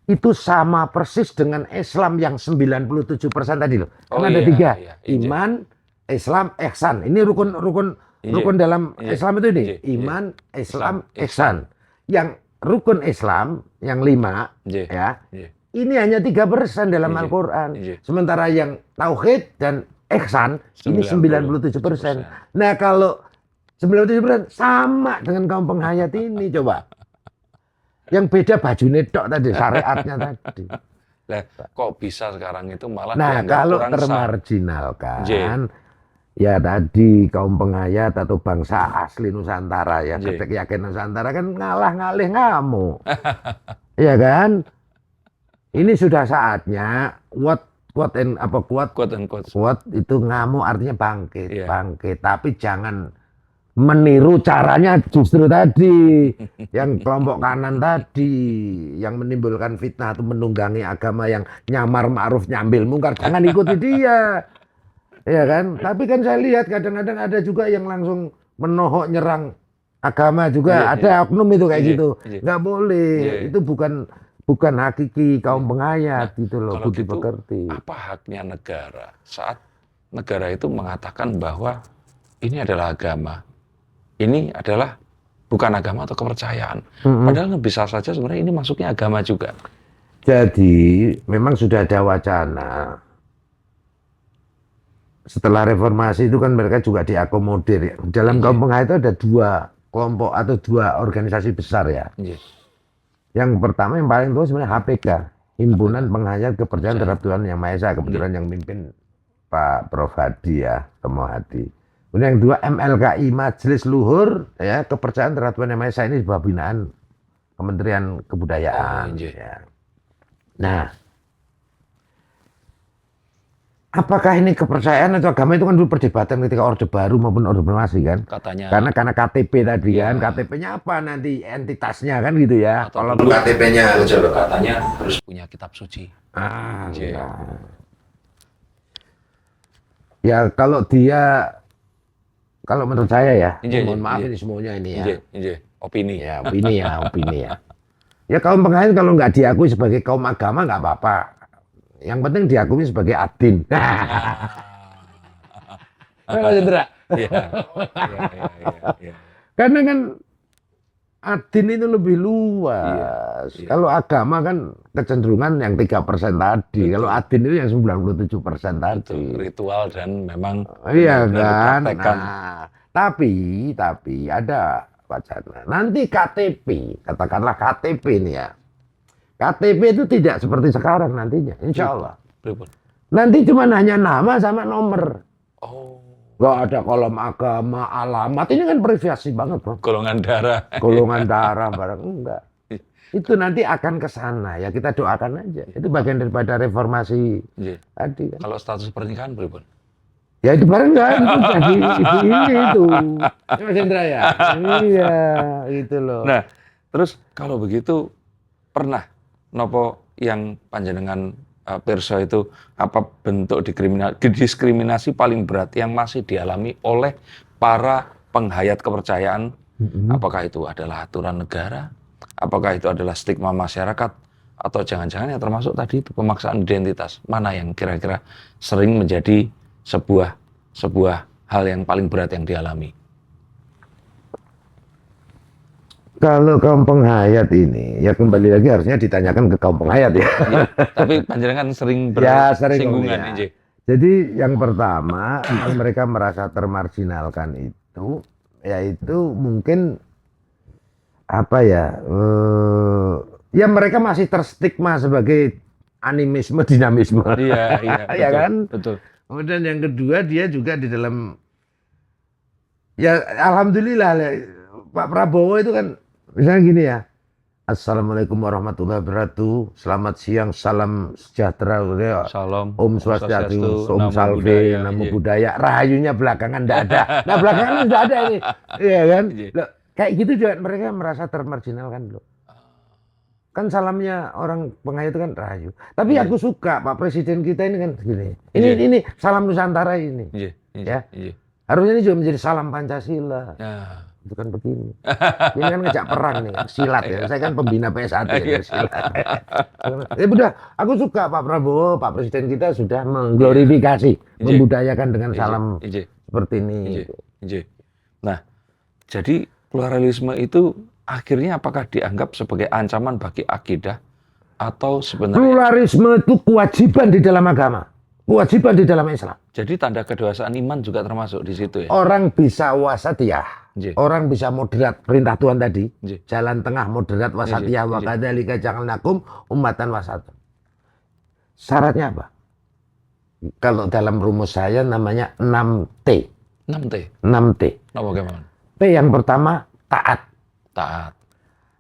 itu sama persis dengan Islam yang 97% tadi loh. Karena ada tiga, iman, Islam, ihsan. Ini rukun dalam Islam itu ini, iman, Islam, ihsan. Yang rukun Islam yang 5 ya, ini hanya 3% dalam Al-Quran. Sementara yang tauhid dan ihsan ini 97%. Nah kalau 97% sama dengan kaum penghayat ini, coba. Yang beda baju netok tadi, syariatnya tadi. Nah, kok bisa sekarang itu malah kalau termarginalkan, ya tadi kaum penghayat atau bangsa asli Nusantara ya, ketek yakin Nusantara kan ngalah ngalih ngamuk. Ya kan? Ini sudah saatnya kuat itu ngamuk artinya bangkit, bangkit. Tapi jangan meniru caranya justru tadi yang kelompok kanan tadi yang menimbulkan fitnah atau menunggangi agama yang nyamar ma'ruf nyambil mungkar, jangan ikuti dia, ya kan? Tapi kan saya lihat kadang-kadang ada juga yang langsung menohok nyerang agama juga, ada oknum itu kayak gitu, nggak boleh, itu bukan hakiki kaum pengayat gitu loh, Kalau budi gitu, pekerti. apa haknya negara saat negara itu mengatakan bahwa ini adalah agama, ini adalah bukan agama atau kepercayaan. Padahal bisa saja sebenarnya ini masuknya agama juga. Jadi memang sudah ada wacana. Setelah reformasi itu kan mereka juga diakomodir. Dalam kaum pengayat itu ada dua kelompok atau dua organisasi besar ya. Yang pertama yang paling tua sebenarnya HPK, Himpunan Penghayat Kepercayaan Terhadap Tuhan Yang Maha Esa. Kebetulan yang mimpin Pak Prof Hadi ya, Tomo Hadi. Kemudian yang kedua MLKI, Majelis Luhur ya Kepercayaan Terhadap Tuhan Yang Maha Esa, ini sebuah binaan Kementerian Kebudayaan. Ya. Nah, apakah ini kepercayaan atau agama itu kan dulu perdebatan ketika Orde Baru maupun Orde Reformasi kan? Katanya. Karena KTP tadi kan, KTP-nya apa nanti entitasnya kan gitu ya? Atau Kalau dulu KTP-nya katanya harus punya kitab suci. Ya kalau dia, kalau menurut saya ya, mohon maaf ini semuanya ini ya. Opini. Ya, opini ya. Ya kaum pengayat kalau nggak diakui sebagai kaum agama nggak apa-apa. Yang penting diakui sebagai adin. Mas Indra. Karena kan adin itu lebih luas. Kalau agama kan kecenderungan yang 3% tadi. Betul. Kalau adin itu yang 97% tadi. Betul. Ritual dan memang Iya kan. dipraktekkan. Nah, tapi ada wacana. Nanti KTP, katakanlah KTP ini ya. KTP itu tidak seperti sekarang nantinya, insya Allah. Nanti cuma hanya nama sama nomor. Gak ada kolom agama, alamat. Ini kan privasi banget, bro. Golongan darah. Golongan darah, barang enggak. Itu nanti akan ke sana ya, kita doakan aja. Itu bagian daripada reformasi tadi kan. Kalau status pernikahan berapa? Ya itu bareng kan, itu jadi ini itu. Mas Indra ya? Iya, gitu loh. Nah, terus kalau begitu pernah nopo yang panjenengan pirsa itu apa bentuk diskriminasi paling berat yang masih dialami oleh para penghayat kepercayaan? Apakah itu adalah aturan negara? Apakah itu adalah stigma masyarakat? Atau jangan-jangan yang termasuk tadi itu pemaksaan identitas? Mana yang kira-kira sering menjadi sebuah hal yang paling berat yang dialami? Kalau kaum penghayat ini, ya kembali lagi harusnya ditanyakan ke kaum penghayat ya. Tapi panjenengan sering bersinggungan. Ya. Jadi yang pertama, mereka merasa termarginalkan itu, yaitu mungkin apa ya? Ya mereka masih terstigma sebagai animisme, dinamisme. Iya, ya kan? Betul. Kemudian yang kedua dia juga di dalam, ya alhamdulillah Pak Prabowo itu kan misalnya gini ya, Assalamualaikum warahmatullahi wabarakatuh, selamat siang, salam sejahtera, Salam, Om Swastiastu, Om Salve, Namo Buddhaya, rahayunya belakangan enggak ada. Nah belakangan sudah ada ini, iya kan? Loh, kayak gitu juga mereka merasa termarginalkan loh. Kan salamnya orang penghayat itu kan rahayu. Tapi aku suka Pak Presiden kita ini kan gini. Ini salam Nusantara ini. Ya. Harusnya ini juga menjadi salam Pancasila. Itu kan begini. Ini kan ngejak perang nih, silat ya. Saya kan pembina PSAT ya, silat. Ya udah, aku suka Pak Prabowo, Pak Presiden kita sudah mengglorifikasi, membudayakan dengan salam seperti ini. Nah, jadi pluralisme itu akhirnya apakah dianggap sebagai ancaman bagi akidah atau sebenarnya pluralisme itu kewajiban di dalam agama, kewajiban di dalam Islam. Jadi tanda kedewasaan iman juga termasuk di situ ya. Orang bisa wasatiyah, orang bisa moderat, perintah Tuhan tadi, jalan tengah moderat wasatiyah, wa kadzalika ja'alnakum ummatan wasatan. Syaratnya apa? Kalau dalam rumus saya namanya 6T. 6T. 6T. Nah, bagaimana? T yang pertama taat. Taat.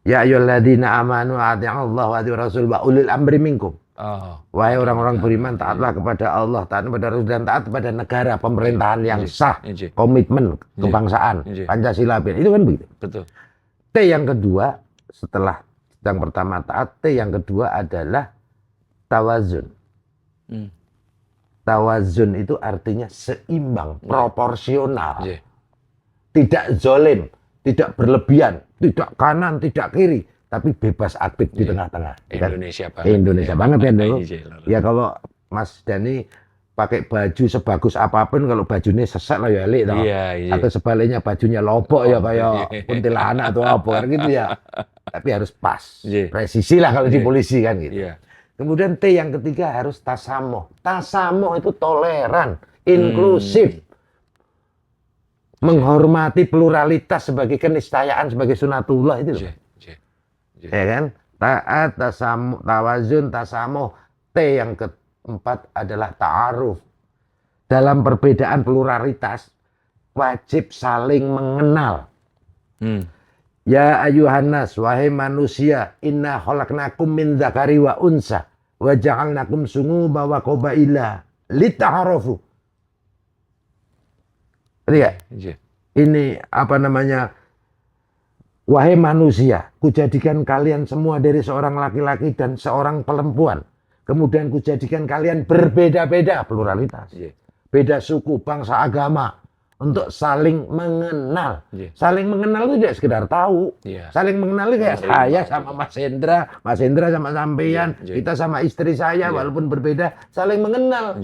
Ya ayyuhalladzina amanu atii'allaha wa atii'ur rasul wa ulil amri minkum. Oh. Wahai orang-orang beriman, taatlah kepada Allah, taat kepada Rasul, dan taat kepada negara, pemerintahan yang sah, komitmen kebangsaan, Pancasila, itu kan begitu. Betul. T yang kedua, setelah yang pertama taat, T yang kedua adalah tawazun. Tawazun itu artinya seimbang, proporsional, tidak zolim, tidak berlebihan, tidak kanan, tidak kiri, tapi bebas aktif di tengah-tengah. Indonesia banget. Indonesia banget ya dulu. Iya. Ya kalau Mas Dani pakai baju sebagus apapun, kalau bajunya sesek lah ya elik toh. Iya. Atau sebaliknya bajunya lobok ya kayak kuntilanak atau apa kan gitu ya. Tapi harus pas, presisi lah kalau di polisi kan gitu. Kemudian T yang ketiga harus tasamuh. Tasamuh itu toleran, inklusif. Menghormati pluralitas sebagai keniscayaan, sebagai sunatullah itu loh. Ya kan? Taat, tasamuh, tawazun, tasamuh. T yang keempat adalah ta'aruf. Dalam perbedaan pluralitas wajib saling mengenal. Ya ayuhannas, wahai manusia, inna khalaqnakum min dzakari wa unsa wa ja'alnakum shu'uban wa qabaila lita'arafu. Lihat. Ini apa namanya? Wahai manusia, kujadikan kalian semua dari seorang laki-laki dan seorang perempuan. Kemudian kujadikan kalian berbeda-beda, pluralitas. Beda suku, bangsa, agama. Untuk saling mengenal. Saling mengenal itu tidak sekedar tahu. Saling mengenal itu kayak saya sama Mas Hendra sama sampean, kita sama istri saya walaupun berbeda, saling mengenal.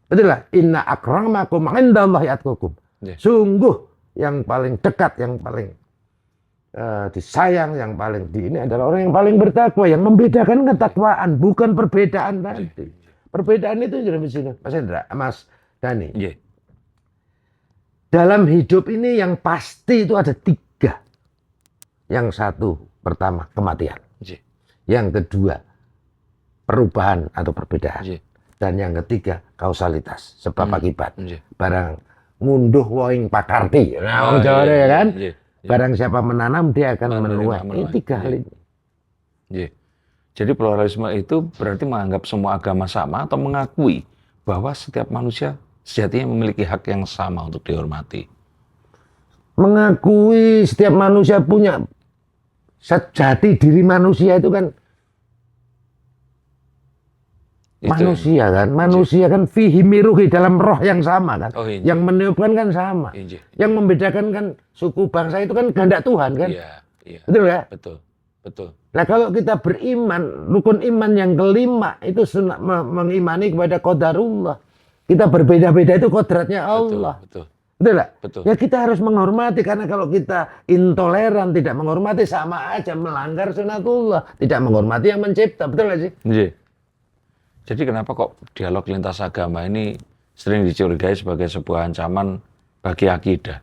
Betul lah. Inna akramakum indallahi atqakum. Sungguh yang paling dekat, yang paling disayang, yang paling ini adalah orang yang paling bertakwa, yang membedakan ketakwaan, bukan perbedaan tadi. Perbedaan itu jadi sini, Mas Hendra, Mas Dani. Dalam hidup ini yang pasti itu ada 3. Yang satu, pertama kematian. Yang kedua, perubahan atau perbedaan. Dan yang ketiga, kausalitas, sebab akibat. Barang ngunduh woing pakarti. Nah, Jawa ya kan? Barang siapa menanam dia akan menuai. Ini 3 hal ini. Jadi pluralisme itu berarti menganggap semua agama sama atau mengakui bahwa setiap manusia sejatinya memiliki hak yang sama untuk dihormati. Mengakui setiap manusia punya sejati diri manusia itu kan manusia kan, manusia kan fihi miruhi, dalam roh yang sama kan, yang meniupkan kan sama, yang membedakan kan suku bangsa itu kan kehendak Tuhan kan, betul ya? Betul. Nah kalau kita beriman, rukun iman yang kelima itu mengimani kepada qadarullah, kita berbeda-beda itu kodratnya Allah, betul lah? Ya kita harus menghormati, karena kalau kita intoleran, tidak menghormati, sama aja melanggar sunatullah, tidak menghormati yang mencipta, betul gak sih? Jadi kenapa kok dialog lintas agama ini sering dicurigai sebagai sebuah ancaman bagi akidah?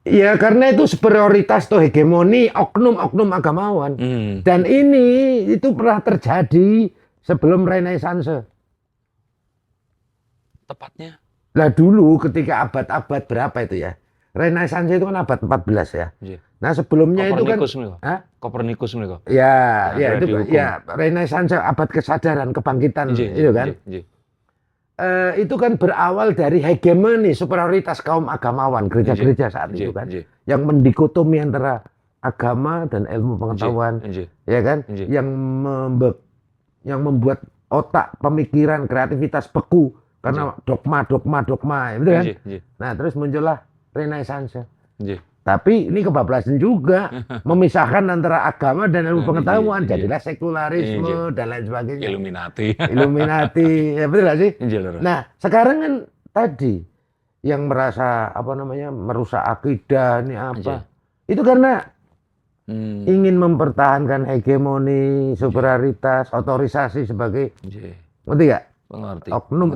Ya karena itu superioritas atau hegemoni oknum-oknum agamawan. Dan ini itu pernah terjadi sebelum Renaissance. Tepatnya? Lah dulu ketika abad-abad berapa itu ya? Renaissance itu kan abad 14 ya. Nah sebelumnya itu kan Kopernikus nih kok. Ya itu ya Renaissance abad kesadaran, kebangkitan itu kan. Itu kan berawal dari hegemoni superioritas kaum agamawan, gereja-gereja saat itu kan, yang mendikotomi antara agama dan ilmu pengetahuan, ya kan, yang membuat otak, pemikiran, kreativitas beku karena dogma, betul kan? Nah terus muncullah Renaissance. Tapi ini kebablasan juga, memisahkan antara agama dan ilmu pengetahuan, jadilah sekularisme dan lain sebagainya. Illuminati, ya betul gak sih? Nah sekarang kan tadi yang merasa apa namanya merusak akidah ini apa? Itu karena ingin mempertahankan hegemoni, superioritas, otorisasi sebagai, ngerti gak? Oknum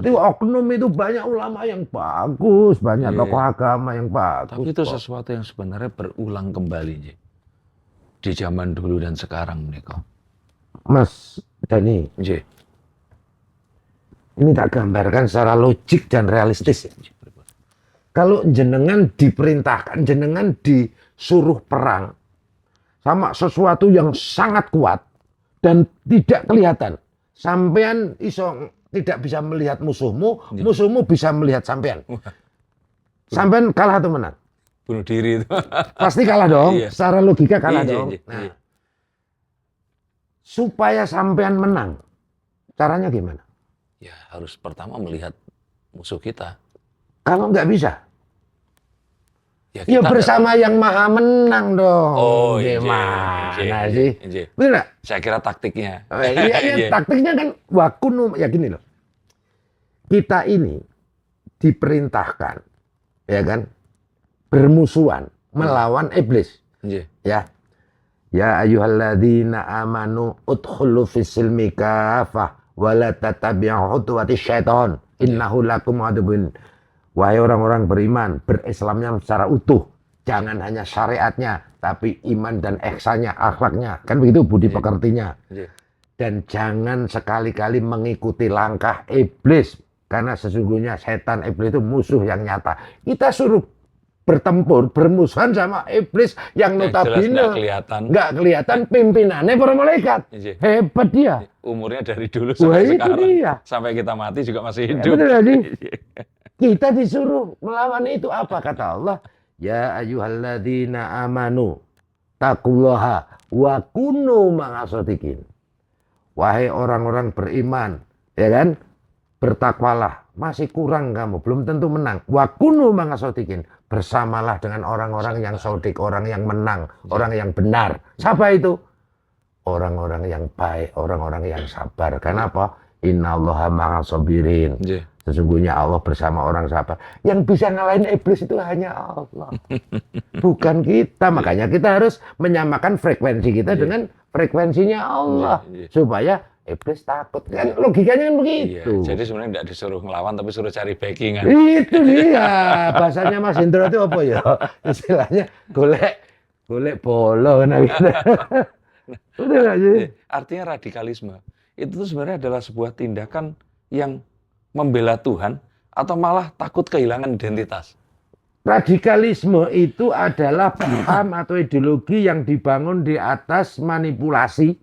itu banyak ulama yang bagus, banyak tokoh agama yang bagus. Tapi itu sesuatu yang sebenarnya berulang kembali di zaman dulu dan sekarang nih kok. Mas Dani, ini tak gambarkan secara logik dan realistis. Kalau jenengan diperintahkan, jenengan disuruh perang sama sesuatu yang sangat kuat dan tidak kelihatan, Sampean iso tidak bisa melihat musuhmu, musuhmu bisa melihat sampean. Sampean kalah atau menang? Bunuh diri itu. Pasti kalah dong. Iya. Secara logika kalah Iya, dong. iya, Nah, iya. supaya sampean menang, caranya gimana? Ya harus pertama melihat musuh kita. Kalau nggak bisa, Ya, ya kita bersama yang maha menang dong. Oh, iya, Gimana iya, sih? iya. Bener nggak? Saya kira taktiknya. Iya, Iya. taktiknya kan wakunu, ya gini loh. Kita ini diperintahkan, ya kan, bermusuhan melawan iblis. Iya. Ya, ya ayyuhalladzina amanu udkhulu fis-silmi kafah wa la tattabi'u khutuwati syaiton innahu lakum aduwwun. Wahai orang-orang beriman, berislamnya secara utuh. Jangan hanya syariatnya, tapi iman dan ihsannya, akhlaknya. Kan begitu budi pekertinya. Iya. Dan jangan sekali-kali mengikuti langkah iblis. Karena sesungguhnya setan iblis itu musuh yang nyata. Kita suruh bertempur, bermusuhan sama iblis yang Yang jelas notabene nggak kelihatan. nggak kelihatan pimpinannya para malaikat. Iya. Hebat dia. Umurnya dari dulu Wah, sampai itu sekarang. dia. Sampai kita mati juga masih Ya, hidup. betul tadi. Kita disuruh melawan itu apa kata Allah? Ya ayyuhalladzina amanu taqullaha wa kunu ma'asadiqin. Wahai orang-orang beriman, ya kan? Bertakwalah. Masih kurang kamu, belum tentu menang. Wa kunu ma'asadiqin. Bersamalah dengan orang-orang yang sodik, orang yang menang, orang yang benar. Siapa itu? Orang-orang yang baik, orang-orang yang sabar. Kenapa? Innallaha ma'asabirin. Iya. Sesungguhnya Allah bersama orang sabar. Yang bisa ngalahin iblis itu hanya Allah. Bukan kita. Makanya kita harus menyamakan frekuensi kita dengan frekuensinya Allah. Iya, iya. Supaya iblis takut. Kan logikanya kan Iya. begitu. Jadi sebenarnya tidak disuruh ngelawan, tapi suruh cari backingan. Itu dia. Bahasanya Mas Indro itu apa ya? Istilahnya golek bolo. Nah, gitu. Betul nggak sih? Artinya radikalisme itu tuh sebenarnya adalah sebuah tindakan yang membela Tuhan atau malah takut kehilangan identitas. Radikalisme itu adalah paham atau ideologi yang dibangun di atas manipulasi,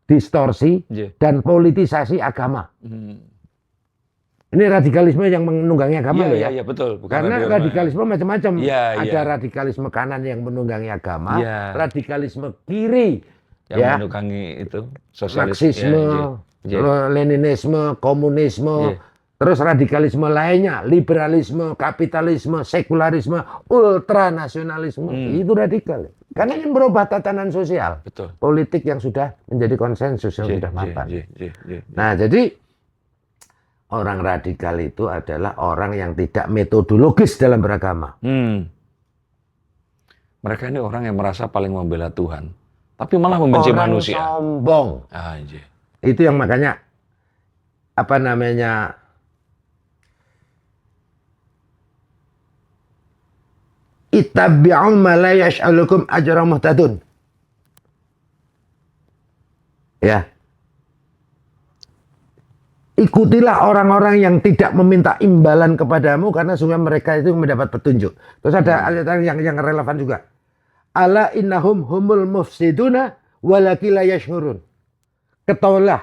distorsi, Iya. dan politisasi agama. Hmm. Ini radikalisme yang menunggangi agama loh ya. Iya, betul. Bukan Karena radikalisme macam-macam. Iya, Ada iya. radikalisme kanan yang menunggangi agama, Iya. radikalisme kiri, yang ya, menunggangi itu sosialisme, Marxisme, Iya. Leninisme, komunisme, Iya. terus radikalisme lainnya, liberalisme, kapitalisme, sekularisme, ultranasionalisme, itu radikal. Karena ini merubah tatanan sosial, Betul. politik yang sudah menjadi konsensus yang sudah mapan. Iya. Nah, jadi orang radikal itu adalah orang yang tidak metodologis dalam beragama. Mereka ini orang yang merasa paling membela Tuhan, tapi malah membenci Orang manusia. sombong. Iya. Itu yang makanya apa namanya, ittabi'u ma la yas'alukum ajra muhtadun. Ya. Ikutilah orang-orang yang tidak meminta imbalan kepadamu karena sungguh mereka itu mendapat petunjuk. Terus ada ayat yang relevan juga. Ala innahum humul mufsiduna walaki la yash'urun. Ketahuilah,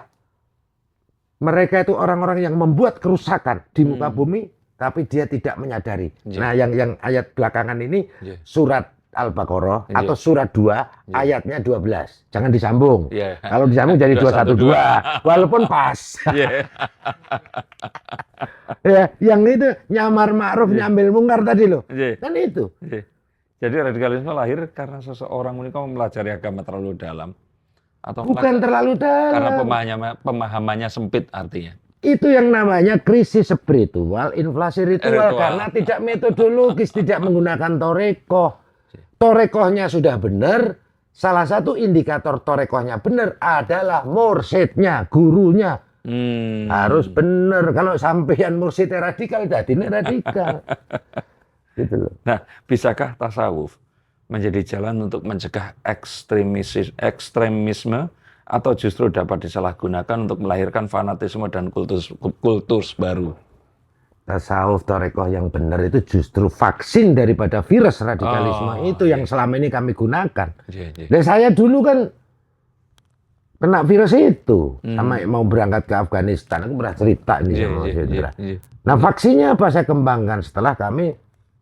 mereka itu orang-orang yang membuat kerusakan di muka bumi, tapi dia tidak menyadari. Nah, yang ayat belakangan ini surat Al-Baqarah atau surat 2 ayatnya 12. Jangan disambung. Iya. Kalau disambung jadi 212. Walaupun pas. Iya. Ya, yang itu nyamar ma'ruf nyambil mungkar tadi loh. Iya. Kan itu. Iya. Jadi radikalisme lahir karena seseorang menikah mempelajari agama terlalu dalam atau Bukan terlalu karena dalam. pemahamannya sempit artinya. Itu yang namanya krisis spiritual, inflasi ritual. Ritual. Karena tidak metodologis, tidak menggunakan torekoh. Torekohnya sudah benar. Salah satu indikator torekohnya benar adalah mursyidnya, gurunya. Harus benar. Kalau sampean mursyidnya radikal, jadi ini radikal. Gitu loh. Nah, bisakah tasawuf menjadi jalan untuk mencegah ekstremisme atau justru dapat disalahgunakan untuk melahirkan fanatisme dan kultur baru? Tasawuf torekoh yang benar itu justru vaksin daripada virus radikalisme itu yang selama ini kami gunakan. Iya. Dan saya dulu kan kena virus itu. Sama mau berangkat ke Afghanistan, aku pernah cerita ini sama Mas Hendra. Nah, vaksinnya apa saya kembangkan setelah kami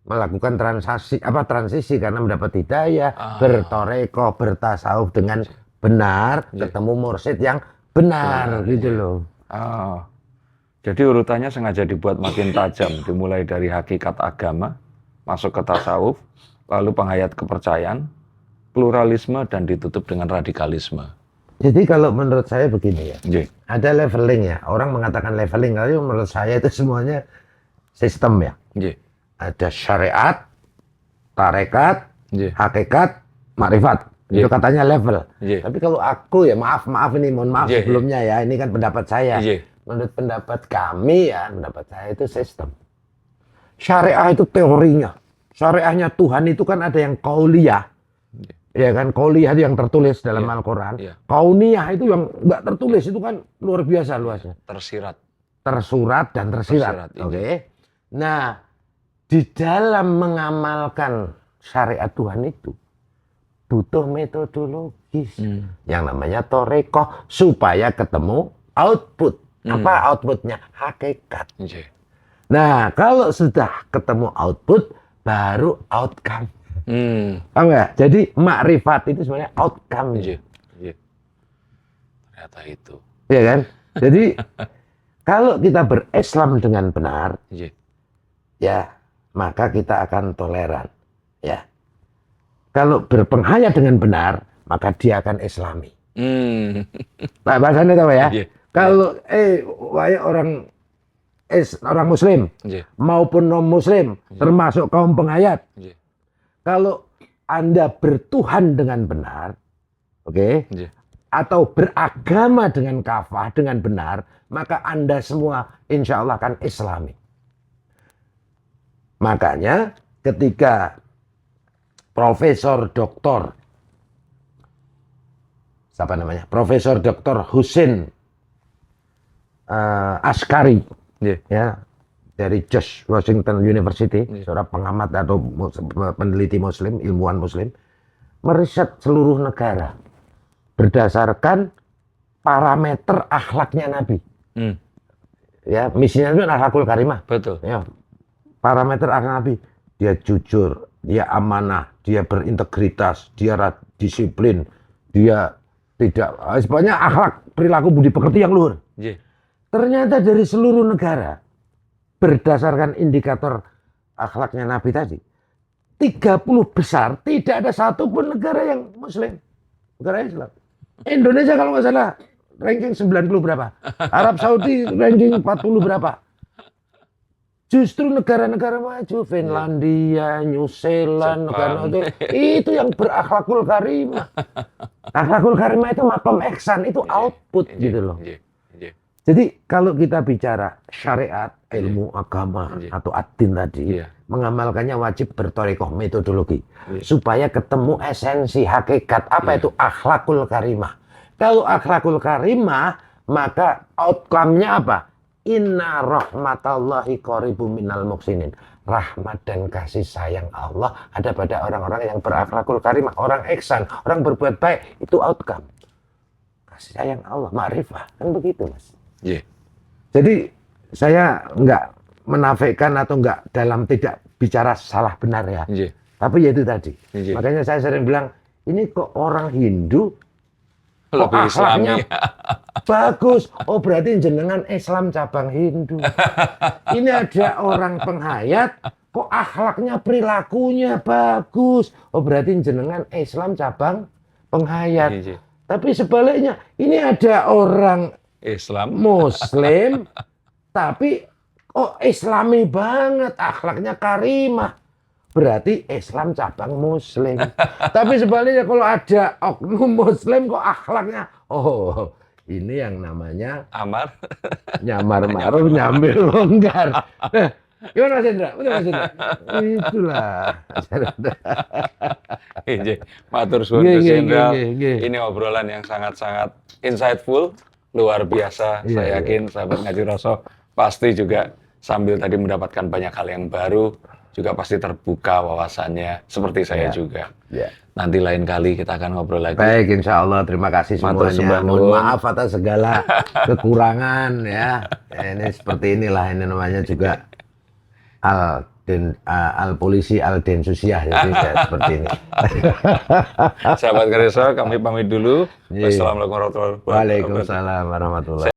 melakukan transisi karena mendapat hidayah, bertoreko, bertasawuf dengan benar, ketemu mursyid yang benar gitu loh. Jadi urutannya sengaja dibuat makin tajam, dimulai dari hakikat agama, masuk ke tasawuf, lalu penghayat kepercayaan, pluralisme, dan ditutup dengan radikalisme. Jadi kalau menurut saya begini ya, Nggih. ada leveling ya. Orang mengatakan leveling, tapi menurut saya itu semuanya sistem ya. Nggih. Ada syariat, tarekat, Nggih. hakikat, makrifat. Itu katanya level. Nggih. Tapi kalau aku ya maaf ini, mohon maaf Nggih. sebelumnya ya. Ini kan pendapat saya. Nggih. Menurut pendapat kami ya, pendapat saya itu sistem. Syariah itu teorinya. Syariahnya Tuhan itu kan ada yang qauliyah. Ya kan, qauliyah itu yang tertulis dalam Al-Quran. Kauniyah itu yang nggak tertulis, itu kan luar biasa luasnya. Tersirat. Tersurat dan tersirat. Oke. Nah, di dalam mengamalkan syariat Tuhan itu butuh metodologis yang namanya torekoh supaya ketemu output. Apa outputnya? Hakikat. Nah, kalau sudah ketemu output, baru outcome. Paham nggak? Jadi makrifat itu sebenarnya outcome. Ternyata itu. Iya kan? Jadi kalau kita berislam dengan benar, ya maka kita akan toleran. Ya. Kalau berpenghayat dengan benar, maka dia akan islami. Nah, bahasanya tahu ya? Kalau orang Muslim maupun non Muslim, termasuk kaum penghayat, kalau Anda bertuhan dengan benar, oke, atau beragama dengan kafah, dengan benar, maka Anda semua insya Allah akan islami. Makanya ketika Profesor Dr. Husin Askari, ya, dari George Washington University, seorang pengamat atau peneliti Muslim, ilmuwan Muslim, meriset seluruh negara berdasarkan parameter akhlaknya Nabi. Ya, misinya itu akhlakul karimah. Betul. Ya, parameter akhlak Nabi, dia jujur, dia amanah, dia berintegritas, dia disiplin, dia tidak, sebenarnya akhlak, perilaku, budi pekerti yang luhur. Ternyata dari seluruh negara, berdasarkan indikator akhlaknya Nabi tadi, 30 besar, tidak ada satupun negara yang Muslim, negara Islam. Indonesia kalau nggak salah ranking 90 berapa, Arab Saudi ranking 40 berapa. Justru negara-negara maju, Finlandia, New Zealand, negara itu yang berakhlakul karimah. Akhlakul karimah itu makom ihsan, itu output gitu loh. Jadi kalau kita bicara syariat, ilmu agama atau ad-din tadi, mengamalkannya wajib bertorikoh metodologi supaya ketemu esensi hakikat apa itu akhlakul karimah. Kalau akhlakul karimah, maka outcome-nya apa? Inna rahmatallahi qaribum minal muhsinin. Rahmat dan kasih sayang Allah ada pada orang-orang yang berakhlakul karimah, orang ihsan, orang berbuat baik, itu outcome. Kasih sayang Allah, ma'rifah, kan begitu, Mas. Jadi saya nggak menafikan atau nggak dalam tidak bicara salah benar ya. Tapi ya itu tadi. Makanya saya sering bilang, ini kok orang Hindu kok Lebih akhlaknya Islami. bagus. Oh berarti jenengan Islam cabang Hindu. Ini ada orang penghayat kok akhlaknya, perilakunya bagus. Oh berarti jenengan Islam cabang penghayat. Tapi sebaliknya, ini ada orang Islam. Muslim, tapi Islami banget, akhlaknya karimah. Berarti Islam cabang Muslim. Tapi sebaliknya kalau ada oknum Muslim kok akhlaknya, ini yang namanya Amar. nyamar maruf, nyambil longgar. Nah, gimana Mas Hendra? Betul Mas Hendra? Itulah. Matur suwun Nggih, Gus nggih, Jenderal. nggih, nggih. Ini obrolan yang sangat-sangat insightful, luar biasa. Iya, Saya yakin sahabat Ngaji Rasa pasti juga sambil tadi mendapatkan banyak hal yang baru, juga pasti terbuka wawasannya, seperti saya juga. Ya. Nanti lain kali kita akan ngobrol lagi. Baik, insya Allah. Terima kasih Matur semuanya. sembah Mohon nuwun. maaf atas segala kekurangan ya. Ini seperti inilah, ini namanya juga al polisi al densusiah, jadi kayak seperti ini. Sahabat Karya, kami pamit dulu. Iya. Wassalamualaikum warahmatullahi wabarakatuh. Waalaikumsalam warahmatullahi